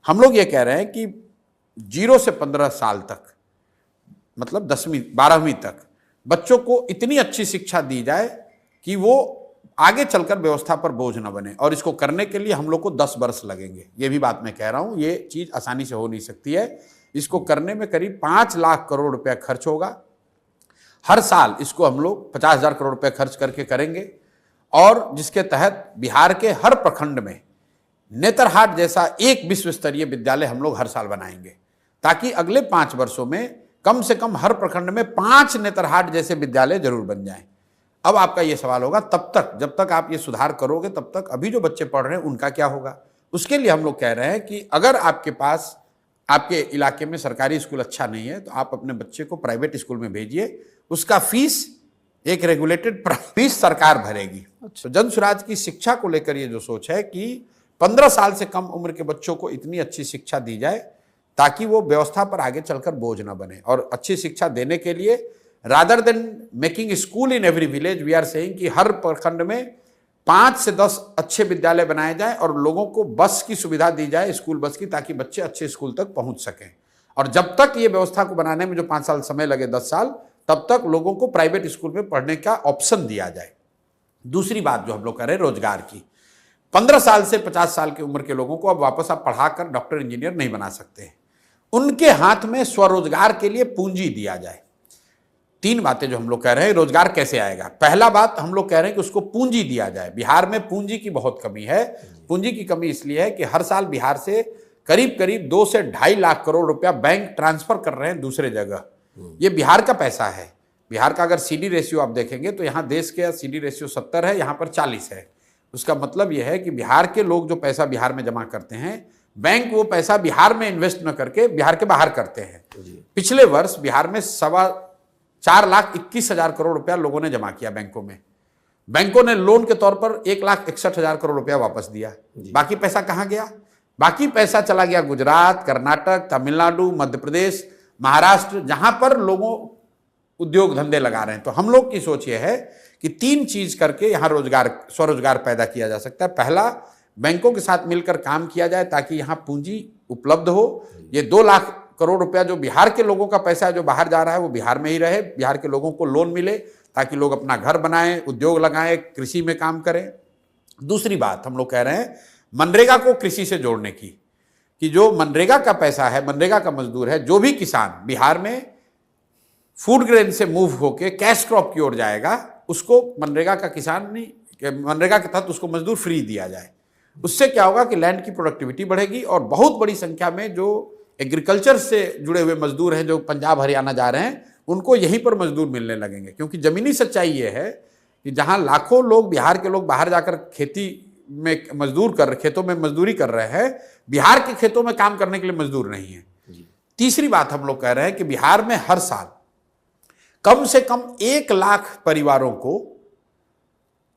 हम लोग ये कह रहे हैं कि 0 से 15 साल तक, मतलब 10वीं 12वीं तक बच्चों को इतनी अच्छी शिक्षा दी जाए कि वो आगे चलकर व्यवस्था पर बोझ न बने। और इसको करने के लिए हम लोग को 10 वर्ष लगेंगे। ये भी बात मैं कह रहा हूँ, ये चीज़ आसानी से हो नहीं सकती है। इसको करने में करीब 5 लाख करोड़ रुपया खर्च होगा। हर साल इसको हम लोग 50,000 करोड़ रुपये खर्च करके करेंगे, और जिसके तहत बिहार के हर प्रखंड में नेतरहाट जैसा एक विश्व स्तरीय विद्यालय हम लोग हर साल बनाएंगे, ताकि अगले 5 वर्षों में कम से कम हर प्रखंड में 5 नेतरहाट जैसे विद्यालय जरूर बन जाएं। अब आपका ये सवाल होगा, तब तक जब तक आप ये सुधार करोगे तब तक अभी जो बच्चे पढ़ रहे हैं उनका क्या होगा? उसके लिए हम लोग कह रहे हैं कि अगर आपके पास आपके इलाके में सरकारी स्कूल अच्छा नहीं है तो आप अपने बच्चे को प्राइवेट स्कूल में भेजिए। उसका फीस एक रेगुलेटेड फीस सरकार भरेगी। तो जन स्वराज की शिक्षा को लेकर ये जो सोच है कि 15 साल से कम उम्र के बच्चों को इतनी अच्छी शिक्षा दी जाए ताकि वो व्यवस्था पर आगे चलकर बोझ ना बने। और अच्छी शिक्षा देने के लिए rather than making school in every village, we are saying कि हर प्रखंड में 5 से 10 अच्छे विद्यालय बनाए जाएं और लोगों को बस की सुविधा दी जाए, स्कूल बस की, ताकि बच्चे अच्छे स्कूल तक पहुंच सकें। और जब तक ये व्यवस्था को बनाने में जो 5 साल समय लगे, 10 साल, तब तक लोगों को प्राइवेट स्कूल में पढ़ने का ऑप्शन दिया जाए। दूसरी बात जो हम लोग कर रहे हैं रोजगार की, 15 साल से 50 साल की उम्र के लोगों को अब वापस आप पढ़ाकर डॉक्टर इंजीनियर नहीं बना सकते हैं। उनके हाथ में स्वरोजगार के लिए पूंजी दिया जाए। 3 बातें जो हम लोग कह रहे हैं, रोजगार कैसे आएगा। पहला बात हम लोग कह रहे हैं कि उसको पूंजी दिया जाए। बिहार में पूंजी की बहुत कमी है। पूंजी की कमी इसलिए है कि हर साल बिहार से करीब करीब 2 से 2.5 लाख करोड़ रुपया बैंक ट्रांसफर कर रहे हैं दूसरे जगह। ये बिहार का पैसा है। बिहार का अगर सीडी रेशियो आप देखेंगे तो यहाँ देश के सीडी रेशियो 70 है, यहाँ पर 40 है। उसका मतलब यह है कि बिहार के लोग जो पैसा बिहार में जमा करते हैं, बैंक वो पैसा बिहार में इन्वेस्ट न करके बिहार के बाहर करते हैं। पिछले वर्ष बिहार में 4,21,000 करोड़ रुपया लोगों ने जमा किया बैंकों में। बैंकों ने लोन के तौर पर 1,61,000 करोड़ रुपया वापस दिया। बाकी पैसा कहाँ गया? बाकी पैसा चला गया गुजरात, कर्नाटक, तमिलनाडु, मध्य प्रदेश, महाराष्ट्र, जहां पर लोगों उद्योग धंधे लगा रहे हैं। तो हम लोग की सोच ये है कि 3 चीज करके यहां रोजगार, स्वरोजगार पैदा किया जा सकता है। पहला, बैंकों के साथ मिलकर काम किया जाए ताकि यहां पूंजी उपलब्ध हो। ये 2 लाख करोड़ रुपया जो बिहार के लोगों का पैसा है जो बाहर जा रहा है वो बिहार में ही रहे। बिहार के लोगों को लोन मिले ताकि लोग अपना घर बनाएं, उद्योग लगाएं, कृषि में काम करें। दूसरी बात हम लोग कह रहे हैं मनरेगा को कृषि से जोड़ने की, कि जो मनरेगा का पैसा है, मनरेगा का मजदूर है, जो भी किसान बिहार में फूड ग्रेन से मूव होके कैश क्रॉप की ओर जाएगा, उसको मनरेगा का किसान नहीं, मनरेगा के तहत उसको मजदूर फ्री दिया जाए। उससे क्या होगा कि लैंड की प्रोडक्टिविटी बढ़ेगी और बहुत बड़ी संख्या में जो एग्रीकल्चर से जुड़े हुए मजदूर हैं जो पंजाब हरियाणा जा रहे हैं, उनको यहीं पर मजदूर मिलने लगेंगे। क्योंकि जमीनी सच्चाई ये है कि जहां लाखों लोग, बिहार के लोग बाहर जाकर खेती में खेतों में मजदूरी कर रहे हैं, बिहार के खेतों में काम करने के लिए मजदूर नहीं है। तीसरी बात हम लोग कह रहे हैं कि बिहार में हर साल कम से कम 1 लाख परिवारों को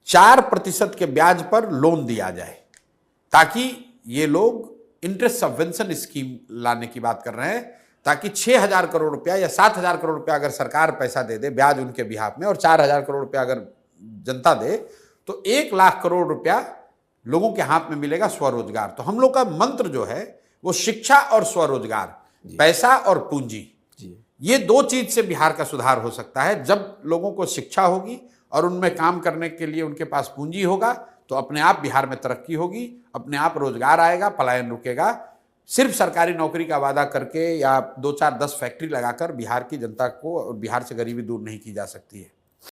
4% के ब्याज पर लोन दिया जाए, ताकि ये लोग इंटरेस्ट सबवेंशन स्कीम लाने की बात कर रहे हैं, ताकि 6,000 करोड़ रुपया या 7,000 करोड़ रुपया अगर सरकार पैसा दे दे ब्याज उनके बिहाफ में, और 4,000 करोड़ रुपया अगर जनता दे, तो 1 लाख करोड़ रुपया लोगों के हाथ में मिलेगा स्वरोजगार। तो हम लोग का मंत्र जो है वो शिक्षा और स्वरोजगार, पैसा और पूंजी, ये 2 चीज से बिहार का सुधार हो सकता है। जब लोगों को शिक्षा होगी और उनमें काम करने के लिए उनके पास पूंजी होगा तो अपने आप बिहार में तरक्की होगी, अपने आप रोजगार आएगा, पलायन रुकेगा। सिर्फ सरकारी नौकरी का वादा करके या 2, 4, 10 फैक्ट्री लगाकर बिहार की जनता को और बिहार से गरीबी दूर नहीं की जा सकती है।